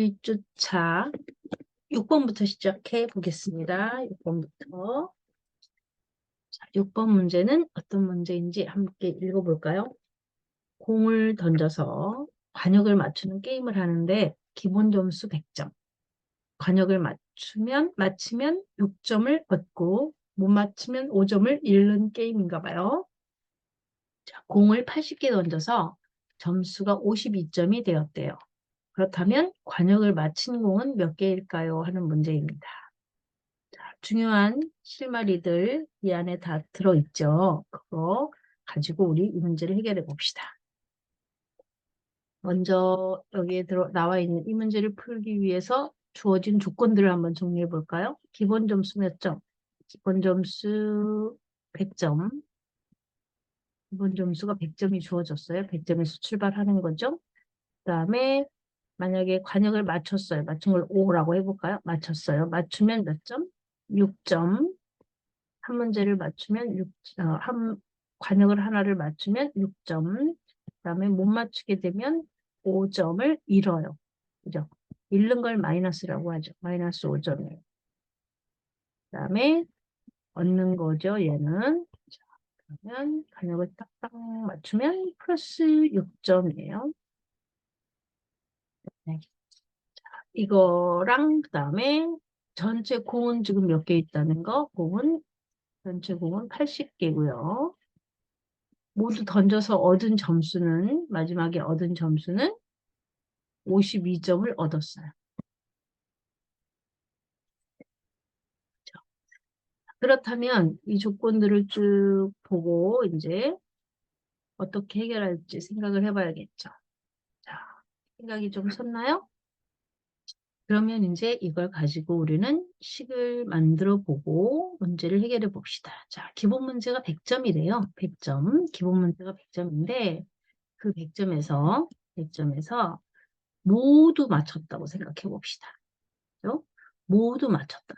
1주차 6번부터 시작해 보겠습니다. 6번부터. 자, 6번 문제는 어떤 문제인지 함께 읽어볼까요? 공을 던져서 관역을 맞추는 게임을 하는데 기본 점수 100점. 관역을 맞히면 6점을 얻고 못 맞히면 5점을 잃는 게임인가 봐요. 자, 공을 80개 던져서 점수가 52점이 되었대요. 그렇다면 관역을 맞힌 공은 몇 개일까요? 하는 문제입니다. 자, 중요한 실마리들 이 안에 다 들어있죠. 그거 가지고 우리 이 문제를 해결해 봅시다. 먼저 여기에 나와 있는 이 문제를 풀기 위해서 주어진 조건들을 한번 정리해 볼까요? 기본 점수 몇 점? 기본 점수 100점. 기본 점수가 100점이 주어졌어요. 100점에서 출발하는 거죠. 그 다음에 만약에 관역을 맞췄어요. 맞춘 걸 5라고 해볼까요? 맞췄어요. 맞추면 몇 점? 6점. 한 문제를 맞추면 관역을 하나를 맞추면 6점. 그 다음에 못 맞추게 되면 5점을 잃어요. 그죠? 잃는 걸 마이너스라고 하죠. 마이너스 5점이에요. 그 다음에 얻는 거죠. 얘는. 자, 그러면 관역을 딱딱 맞추면 플러스 6점이에요. 네. 이거랑 그 다음에 전체 공은 지금 몇 개 있다는 거? 전체 공은 80개고요. 모두 던져서 마지막에 얻은 점수는 52점을 얻었어요. 그렇다면 이 조건들을 쭉 보고 이제 어떻게 해결할지 생각을 해봐야겠죠. 자, 생각이 좀 섰나요? 그러면 이제 이걸 가지고 우리는 식을 만들어 보고 문제를 해결해 봅시다. 자, 기본 문제가 100점이래요. 100점. 기본 문제가 100점인데 그 100점에서 모두 맞췄다고 생각해 봅시다. 그죠? 모두 맞췄다.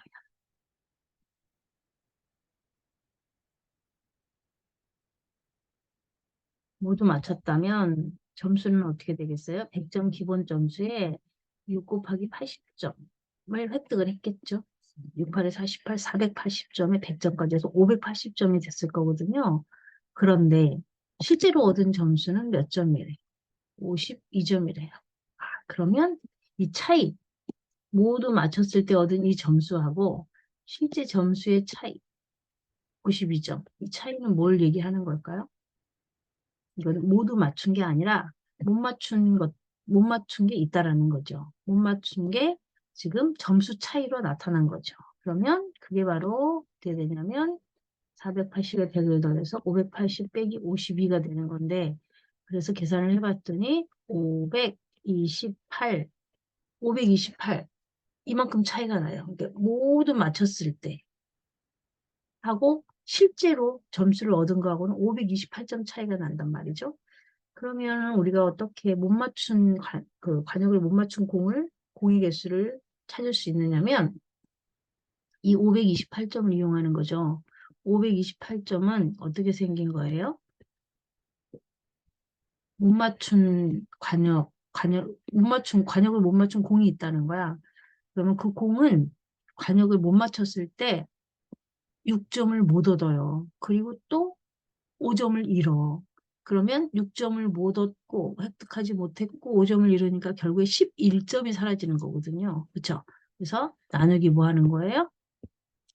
모두 맞췄다면 점수는 어떻게 되겠어요? 100점 기본 점수에 6 곱하기 80점을 획득을 했겠죠. 6, 8에 48, 480점에 100점까지 해서 580점이 됐을 거거든요. 그런데 실제로 얻은 점수는 몇 점이래요? 52점이래요. 그러면 이 차이, 모두 맞췄을 때 얻은 이 점수하고 실제 점수의 차이, 92점. 이 차이는 뭘 얘기하는 걸까요? 이거는 모두 맞춘 게 아니라 못 맞춘 게 있다라는 거죠. 못 맞춘 게 지금 점수 차이로 나타난 거죠. 그러면 그게 바로 어떻게 되냐면 480에 100을 더해서 580 빼기 52가 되는 건데 그래서 계산을 해봤더니 528 이만큼 차이가 나요. 그러니까 모두 맞췄을 때 하고 실제로 점수를 얻은 거하고는 528점 차이가 난단 말이죠. 그러면 우리가 어떻게 관역을 못 맞춘 공의 개수를 찾을 수 있느냐면 이 528점을 이용하는 거죠. 528점은 어떻게 생긴 거예요? 관역을 못 맞춘 공이 있다는 거야. 그러면 그 공은 관역을 못 맞췄을 때 6점을 못 얻어요. 그리고 또 5점을 잃어. 그러면 6점을 못 얻고 획득하지 못했고 5점을 잃으니까 결국에 11점이 사라지는 거거든요. 그렇죠? 그래서 나누기 뭐 하는 거예요?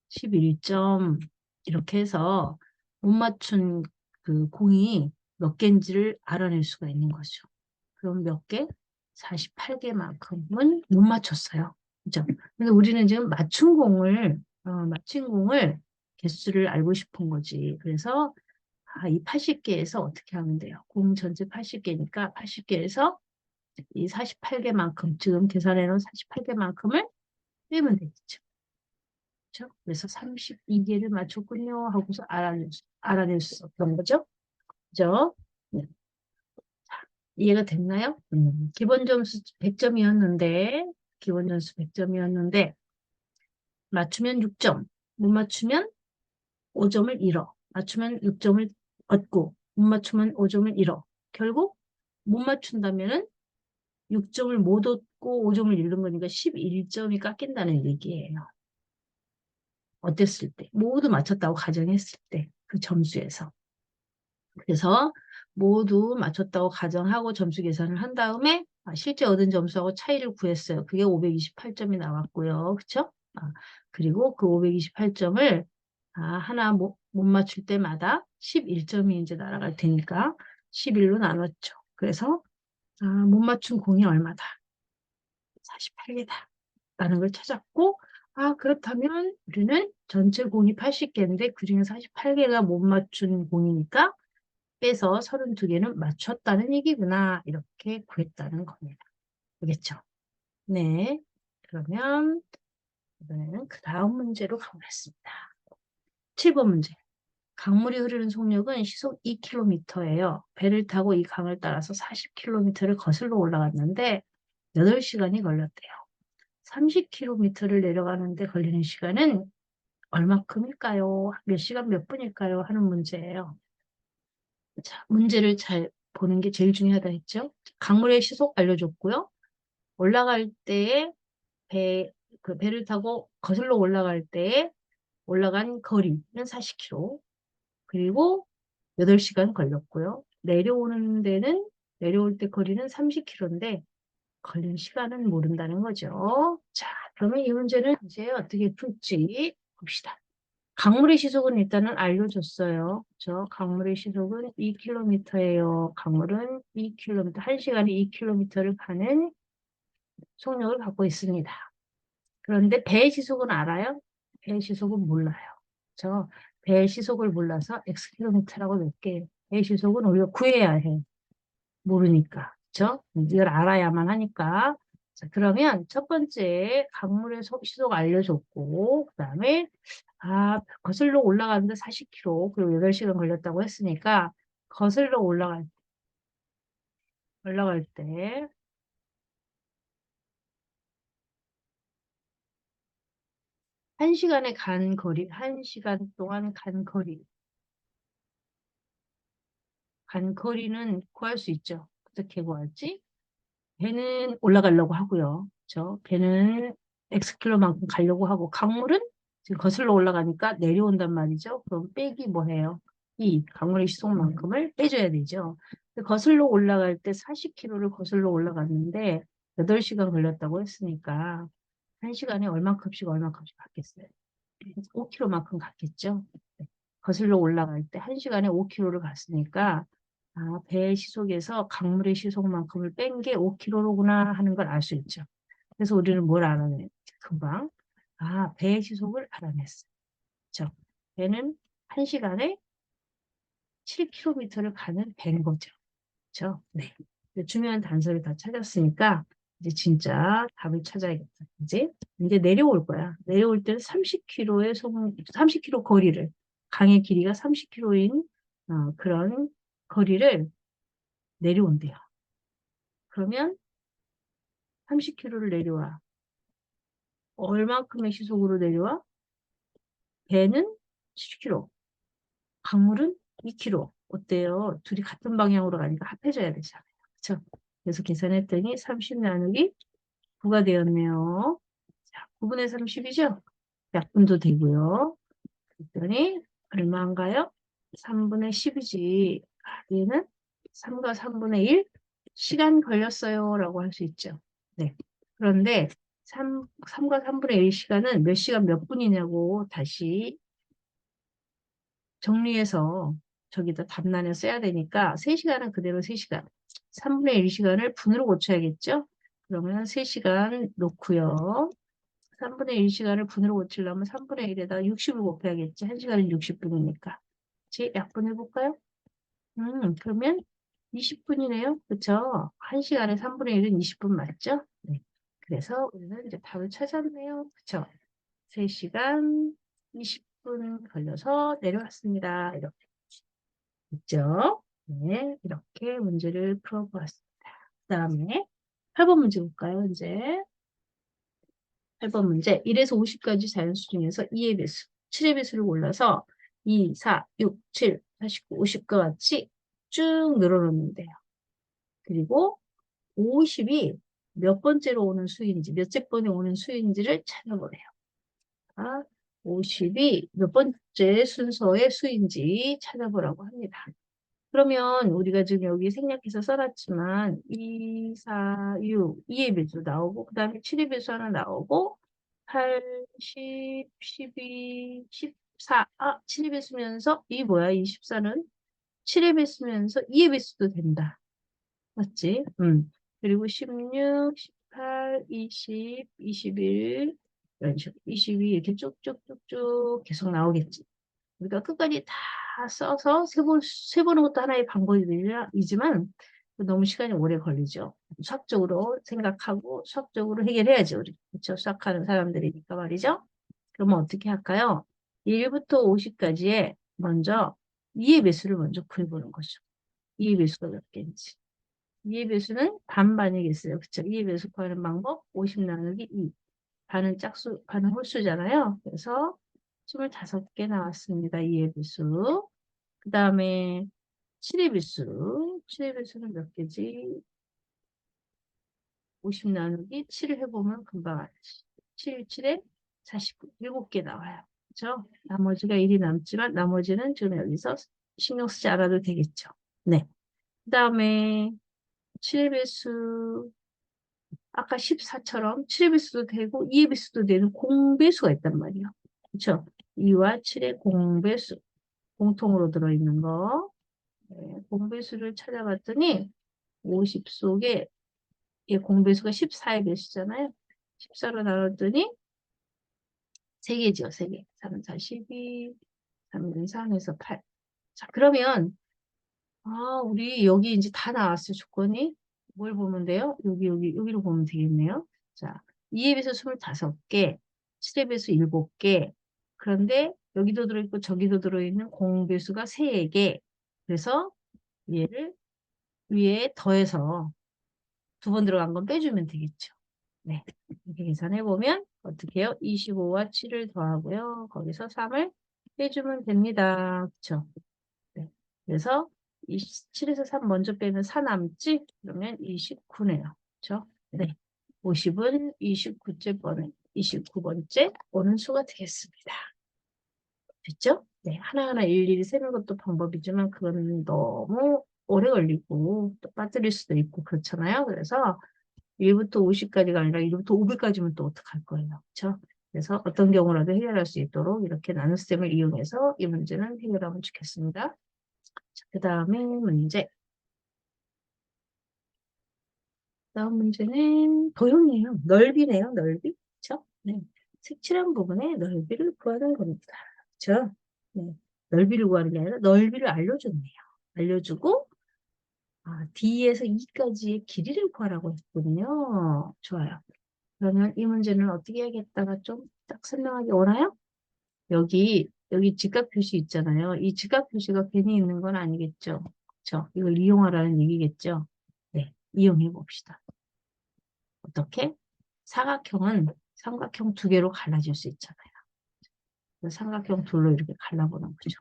11점 이렇게 해서 못 맞춘 그 공이 몇 개인지를 알아낼 수가 있는 거죠. 그럼 몇 개? 48개만큼은 못 맞췄어요. 그죠? 근데 우리는 지금 맞춘 공을 개수를 알고 싶은 거지. 그래서 이 80개에서 어떻게 하면 돼요? 공 전체 80개니까 80개에서 이 48개만큼, 지금 계산해 놓은 48개만큼을 빼면 되겠죠. 그렇죠? 그래서 32개를 맞췄군요 하고서 알아낼 수 없던 거죠. 그죠? 네. 이해가 됐나요? 기본 점수 100점이었는데, 맞추면 6점, 못 맞추면 5점을 잃어. 맞추면 6점을 얻고, 못 맞추면 5점을 잃어. 결국 못 맞춘다면은 6점을 못 얻고 5점을 잃는 거니까 11점이 깎인다는 얘기예요. 어땠을 때? 모두 맞췄다고 가정했을 때 그 점수에서. 그래서 모두 맞췄다고 가정하고 점수 계산을 한 다음에 실제 얻은 점수하고 차이를 구했어요. 그게 528점이 나왔고요. 그쵸? 그리고 그 528점을 하나 못 맞출 때마다 11점이 이제 날아갈 테니까 11로 나눴죠. 그래서 못 맞춘 공이 얼마다? 48개다. 라는 걸 찾았고 그렇다면 우리는 전체 공이 80개인데 그중에 48개가 못 맞춘 공이니까 빼서 32개는 맞췄다는 얘기구나. 이렇게 구했다는 겁니다. 알겠죠? 네. 그러면 이번에는 그 다음 문제로 가보겠습니다. 7번 문제. 강물이 흐르는 속력은 시속 2km예요. 배를 타고 이 강을 따라서 40km를 거슬러 올라갔는데 8시간이 걸렸대요. 30km를 내려가는데 걸리는 시간은 얼마큼일까요? 몇 시간 몇 분일까요? 하는 문제예요. 자, 문제를 잘 보는 게 제일 중요하다 했죠. 강물의 시속 알려줬고요. 올라갈 때에 배를 타고 거슬러 올라갈 때에 올라간 거리는 40km. 그리고 8시간 걸렸고요. 내려올 때 거리는 30km인데 걸린 시간은 모른다는 거죠. 자, 그러면 이 문제는 이제 어떻게 풀지 봅시다. 강물의 시속은 일단은 알려줬어요. 그렇죠? 강물의 시속은 2km예요. 강물은 2km, 1시간에 2km를 가는 속력을 갖고 있습니다. 그런데 배의 시속은 알아요? 배의 시속은 몰라요. 그렇죠? 배의 시속을 몰라서 xkm라고 낼게요. 배의 시속은 우리가 구해야 해. 모르니까. 그렇죠? 이걸 알아야만 하니까. 자, 그러면 첫 번째 강물의 시속 알려줬고 그다음에 거슬러 올라가는데 40km 그리고 8시간 걸렸다고 했으니까 거슬러 올라갈 때 1시간에 간 거리, 1시간 동안 간 거리는 구할 수 있죠. 어떻게 구할지? 배는 올라가려고 하고요. 그렇죠? 배는 X킬로만큼 가려고 하고 강물은 지금 거슬러 올라가니까 내려온단 말이죠. 그럼 빼기 뭐 해요? 이 강물의 시속만큼을 빼줘야 되죠. 거슬러 올라갈 때 40km를 거슬러 올라갔는데 8시간 걸렸다고 했으니까 1시간에 얼마큼씩 갔겠어요? 5km만큼 갔겠죠. 네. 거슬러 올라갈 때 1시간에 5km를 갔으니까 배의 시속에서 강물의 시속만큼을 뺀 게 5km로구나 하는 걸 알 수 있죠. 그래서 우리는 뭘 알아내? 금방 배의 시속을 알아냈어요. 그렇죠? 배는 1시간에 7km를 가는 배인 거죠. 그렇죠? 네. 중요한 단서를 다 찾았으니까 이제 진짜 답을 찾아야겠다. 이제 내려올 거야. 내려올 때는 30km 거리를 강의 길이가 30km인 그런 거리를 내려온대요. 그러면 30km를 내려와. 얼마큼의 시속으로 내려와? 배는 10km, 강물은 2km. 어때요? 둘이 같은 방향으로 가니까 합해져야 되잖아요. 그렇죠? 그래서 계산했더니 30 나누기 9가 되었네요. 자, 9분의 30이죠? 약분도 되고요. 그랬더니 얼마인가요? 3분의 10이지. 얘는 3과 3분의 1 시간 걸렸어요. 라고 할 수 있죠. 네. 그런데 3과 3분의 1 시간은 몇 시간 몇 분이냐고 다시 정리해서 저기다 답란에 써야 되니까 3시간은 그대로 3시간. 3분의 1 시간을 분으로 고쳐야겠죠? 그러면 3시간 놓고요. 3분의 1 시간을 분으로 고치려면 3분의 1에다가 60을 곱해야겠지. 1시간은 60분이니까. 약분해볼까요? 그러면 20분이네요. 그쵸? 1시간에 3분의 1은 20분 맞죠? 네. 그래서 우리는 이제 답을 찾았네요. 그쵸? 3시간 20분 걸려서 내려왔습니다. 이렇게. 있죠? 네. 이렇게 문제를 풀어보았습니다. 그 다음에 8번 문제 볼까요? 이제 8번 문제 1에서 50까지 자연수 중에서 2의 배수, 7의 배수를 골라서 2, 4, 6, 7, 49, 50과 같이 쭉 늘어놓는데요. 그리고 50이 몇 번째로 오는 수인지, 몇째 번에 오는 수인지를 찾아보래요. 아, 50이 몇 번째 순서의 수인지 찾아보라고 합니다. 그러면 우리가 지금 여기 생략해서 써놨지만 2, 4, 6, 2의 배수 나오고 그 다음에 7의 배수 하나 나오고 8, 10, 12, 14 7의 배수면서 이 뭐야? 24는 7의 배수면서 2의 배수도 된다. 맞지? 그리고 16, 18, 20, 21 이런 식으로 22 이렇게 쭉쭉쭉쭉 계속 나오겠지. 우리가 끝까지 다 써서 세보는 것도 하나의 방법이지만 너무 시간이 오래 걸리죠. 수학적으로 생각하고 수학적으로 해결해야지 우리. 그렇죠? 수학하는 사람들이니까 말이죠. 그러면 어떻게 할까요? 1부터 50까지에 먼저 2의 배수를 먼저 구해보는 거죠. 2의 배수가 몇 개인지. 2의 배수는 반반이겠어요. 그쵸? 2의 배수 구하는 방법 50 나누기 2. 반은 짝수, 반은 홀수잖아요. 그래서 25개 나왔습니다. 2의 배수. 그 다음에 7의 배수. 7의 배수는 몇 개지? 50 나누기 7을 해보면 금방 알지. 7, 7에 49, 7개 나와요. 그죠? 나머지가 1이 남지만 나머지는 지금 여기서 신경 쓰지 않아도 되겠죠. 네. 그 다음에 7의 배수 아까 14처럼 7의 배수도 되고 2의 배수도 되는 공배수가 있단 말이에요. 그렇죠? 2와 7의 공배수 공통으로 들어있는 거 네, 공배수를 찾아봤더니 50 속에 이 공배수가 14의 배수잖아요. 14로 나눴더니 3개죠. 3개. 3, 4, 12, 3, 3에서 8. 자, 그러면 우리 여기 이제 다 나왔어요. 조건이. 뭘 보면 돼요? 여기로 보면 되겠네요. 자, 2의 배수 25개, 7의 배수 7개. 그런데 여기도 들어있고 저기도 들어있는 공배수가 3개. 그래서 얘를 위에 더해서 2번 들어간 건 빼주면 되겠죠. 네. 이렇게 계산해보면 어떻게 해요? 25와 7을 더하고요. 거기서 3을 빼주면 됩니다. 그쵸? 네. 그래서 27에서 3 먼저 빼면 4 남지? 그러면 29네요. 그쵸? 네. 50은 29번째 오는 수가 되겠습니다. 됐죠? 네. 하나하나 일일이 세는 것도 방법이지만 그건 너무 오래 걸리고 또 빠뜨릴 수도 있고 그렇잖아요. 그래서 1부터 50까지가 아니라 1부터 500까지면 또 어떡할 거예요. 그렇죠? 그래서 어떤 경우라도 해결할 수 있도록 이렇게 나눗셈을 이용해서 이 문제는 해결하면 좋겠습니다. 그 다음에 문제. 다음 문제는 도형이에요. 넓이네요. 넓이. 그렇죠? 네. 색칠한 부분의 넓이를 구하는 겁니다. 그렇죠? 네. 넓이를 구하는 게 아니라 넓이를 알려줬네요. 알려주고 D에서 E까지의 길이를 구하라고 했거든요. 좋아요. 그러면 이 문제는 어떻게 해야겠다가 좀 딱 설명하기 오나요? 여기 직각 표시 있잖아요. 이 직각 표시가 괜히 있는 건 아니겠죠. 그렇죠? 이걸 이용하라는 얘기겠죠. 네, 이용해 봅시다. 어떻게? 사각형은 삼각형 2개로 갈라질 수 있잖아요. 삼각형 둘로 이렇게 갈라보는 거죠.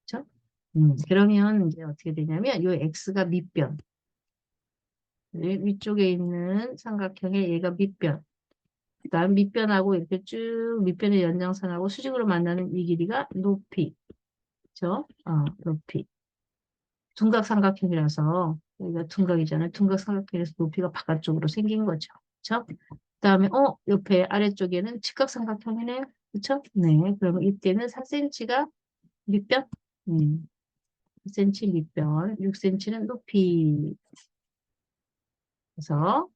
그렇죠? 그러면 이제 어떻게 되냐면 이 x가 밑변. 위쪽에 있는 삼각형의 얘가 밑변. 그다음 밑변하고 이렇게 쭉 밑변의 연장선하고 수직으로 만나는 이 길이가 높이. 그죠? 높이. 둔각삼각형이라서 여기가 둔각이잖아요. 둔각삼각형에서 높이가 바깥쪽으로 생긴 거죠. 그죠? 그다음에 옆에 아래쪽에는 직각삼각형이네요. 그쵸? 네. 그러면 이때는 4cm가 밑변. 4cm 밑변. 6cm는 높이. 그래서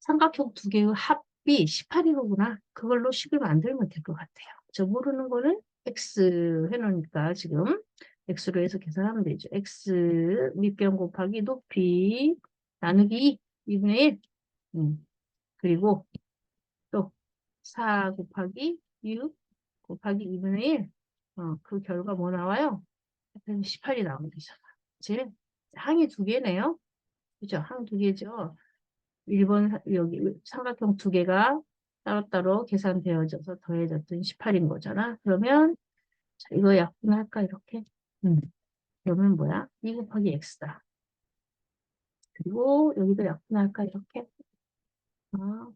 삼각형 2개의 합이 18이로구나. 그걸로 식을 만들면 될 것 같아요. 저 모르는 거는 x 해놓으니까 지금 x로 해서 계산하면 되죠. x 밑변 곱하기 높이 나누기 2분의 1. 그리고 또 4 곱하기 6 곱하기 2분의 1. 그 결과 뭐 나와요? 18이 나오면 되잖아. 그치? 항이 2개네요. 그죠? 항 2개죠. 1번 여기 삼각형 2개가 따로따로 계산되어져서 더해졌더니 18인 거잖아. 그러면 자, 이거 약분할까 이렇게? 그러면 뭐야? 2 곱하기 x다. 그리고 여기도 약분할까, 이렇게.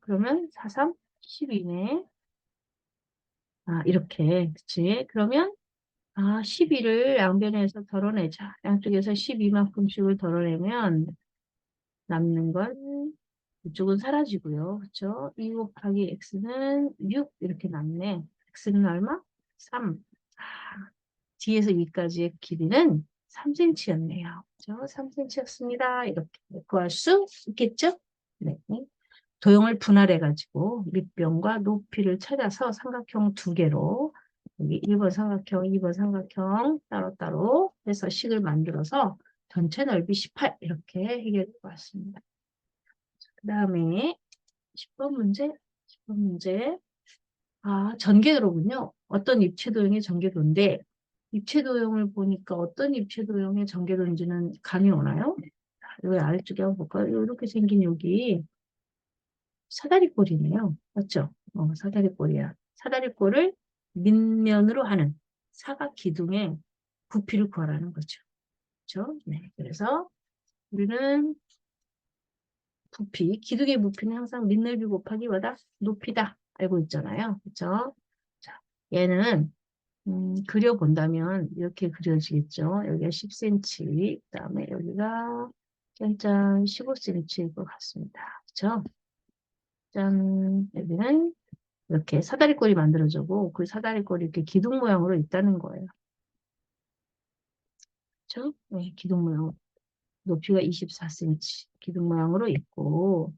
그러면 4, 3, 12네. 이렇게. 그치? 그러면, 12를 양변에서 덜어내자. 양쪽에서 12만큼씩을 덜어내면 남는 건 이쪽은 사라지고요. 그쵸? 2 곱하기 x는 6 이렇게 남네. x는 얼마? 3. 뒤에서 위까지의 길이는 3cm였네요. 그죠? 3cm였습니다. 이렇게 구할 수 있겠죠? 네. 도형을 분할해가지고 밑변과 높이를 찾아서 삼각형 두 개로 여기 1번 삼각형, 2번 삼각형 따로따로 해서 식을 만들어서 전체 넓이 18 이렇게 해결해 보았습니다. 그 다음에 10번 문제, 10번 문제. 전개도로군요. 어떤 입체도형의 전개도인데 입체도형을 보니까 어떤 입체도형의 전개도인지는 감이 오나요? 여기 아래쪽에 한번 볼까요? 이렇게 생긴 여기 사다리꼴이네요. 맞죠? 사다리꼴이야. 사다리꼴을 밑면으로 하는 사각 기둥의 부피를 구하라는 거죠. 그렇죠? 네. 그래서 우리는 부피, 기둥의 부피는 항상 밑넓이 곱하기 뭐다? 높이다. 알고 있잖아요. 그렇죠? 자, 얘는 그려본다면 이렇게 그려지겠죠. 여기가 10cm, 그 다음에 여기가 짠짠 15cm일 것 같습니다. 그렇죠? 짠, 여기는 이렇게 사다리꼴이 만들어지고 그 사다리꼴이 이렇게 기둥 모양으로 있다는 거예요. 그렇죠? 네, 기둥 모양. 높이가 24cm 기둥 모양으로 있고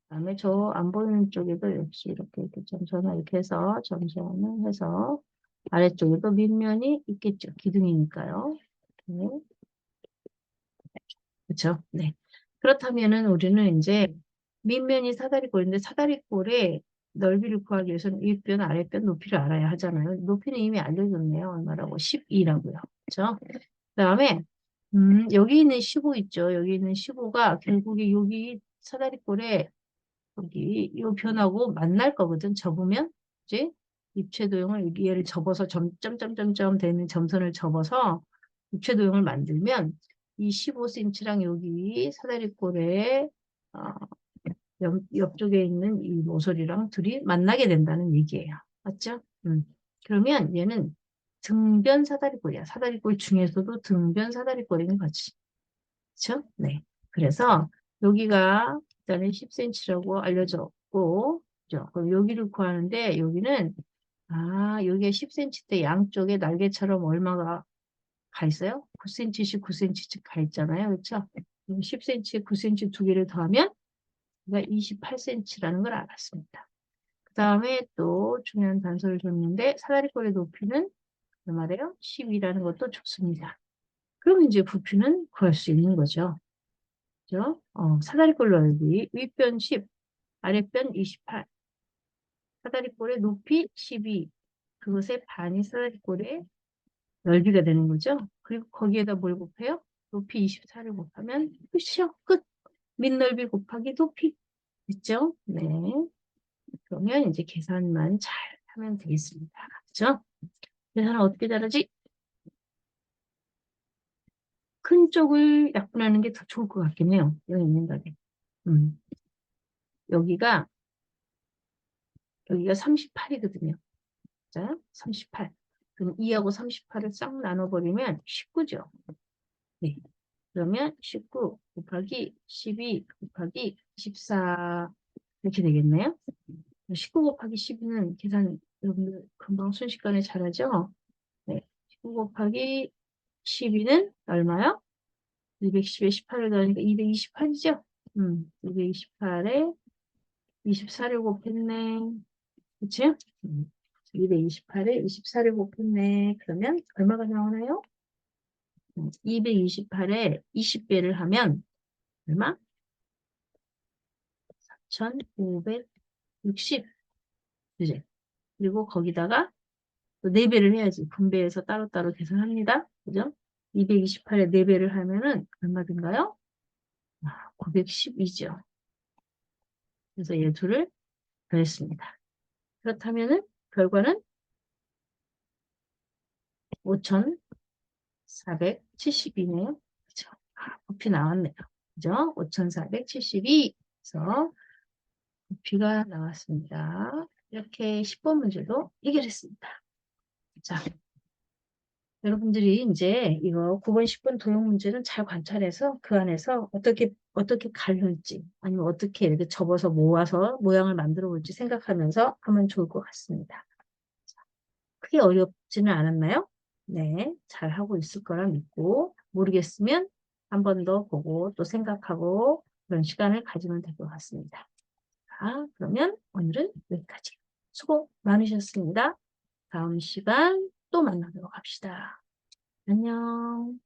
그다음에 저 안 보이는 쪽에도 역시 이렇게 점선을 이렇게 해서 점선을 해서 아래쪽에도 밑면이 있겠죠. 기둥이니까요. 네. 그렇죠? 네. 그렇다면은 우리는 이제 밑면이 사다리꼴인데 사다리꼴의 넓이를 구하기 위해서는 윗변, 아랫변 높이를 알아야 하잖아요. 높이는 이미 알려줬네요. 얼마라고? 12라고요. 그렇죠? 그다음에 여기 있는 15 있죠. 여기 있는 15가 결국에 여기 사다리꼴에 여기 이 변하고 만날 거거든. 접으면 이제 입체도형을 여기 얘를 접어서 점점점점점 되는 점선을 접어서 입체도형을 만들면 이 15cm랑 여기 사다리꼴에 어, 옆쪽에 있는 이 모서리랑 둘이 만나게 된다는 얘기예요. 맞죠? 그러면 얘는 등변 사다리꼴이야. 사다리꼴 중에서도 등변 사다리꼴인 거지. 그렇죠? 네. 그래서 여기가 일단은 10cm라고 알려졌고, 그죠? 그럼 여기를 구하는데 여기는 여기가 10cm 때 양쪽에 날개처럼 얼마가 가 있어요? 9cm씩 9cm씩 가 있잖아요. 그렇죠? 10cm, 9cm 두 개를 더하면 우리가 28cm라는 걸 알았습니다. 그 다음에 또 중요한 단서를 줬는데 사다리꼴의 높이는 얼마래요? 10이라는 것도 좋습니다. 그럼 이제 부피는 구할 수 있는 거죠. 그죠? 사다리꼴 넓이 윗변 10, 아랫변 28. 사다리꼴의 높이 12. 그것의 반이 사다리꼴의 넓이가 되는 거죠. 그리고 거기에다 뭘 곱해요? 높이 24를 곱하면 끝이요. 끝. 밑넓이 곱하기 높이. 됐죠? 네. 그러면 이제 계산만 잘 하면 되겠습니다. 그죠? 계산은 어떻게 잘하지? 큰 쪽을 약분하는 게 더 좋을 것 같긴 해요. 여기 있는 거에. 음. 여기가 38이거든요. 자, 38. 그럼 2하고 38을 싹 나눠버리면 19죠. 네. 그러면 19 곱하기 12 곱하기 14 이렇게 되겠네요. 19 곱하기 12는 계산 여러분들 금방 순식간에 잘하죠? 네. 19 곱하기 12는 얼마요? 210에 18을 더하니까 228이죠? 228에 24를 곱했네. 그치? 228에 24를 곱했네. 그러면 얼마가 나오나요? 228에 20배를 하면 얼마? 4560. 그지? 그리고 거기다가 또 4배를 해야지. 분배해서 따로따로 계산합니다. 그죠? 228에 4배를 하면은 얼마든가요? 912죠. 그래서 얘 둘을 더했습니다. 그렇다면은 결과는 5472네요. 그죠? 부피 나왔네요. 그죠? 5472. 그래서 부피가 나왔습니다. 이렇게 10번 문제도 해결했습니다. 자, 여러분들이 이제 이거 9번, 10번 도형 문제는 잘 관찰해서 그 안에서 어떻게 갈릴지 아니면 어떻게 이렇게 접어서 모아서 모양을 만들어 볼지 생각하면서 하면 좋을 것 같습니다. 크게 어렵지는 않았나요? 네, 잘 하고 있을 거라 믿고 모르겠으면 한 번 더 보고 또 생각하고 그런 시간을 가지면 될 것 같습니다. 자, 그러면 오늘은 여기까지. 수고 많으셨습니다. 다음 시간 또 만나도록 합시다. 안녕.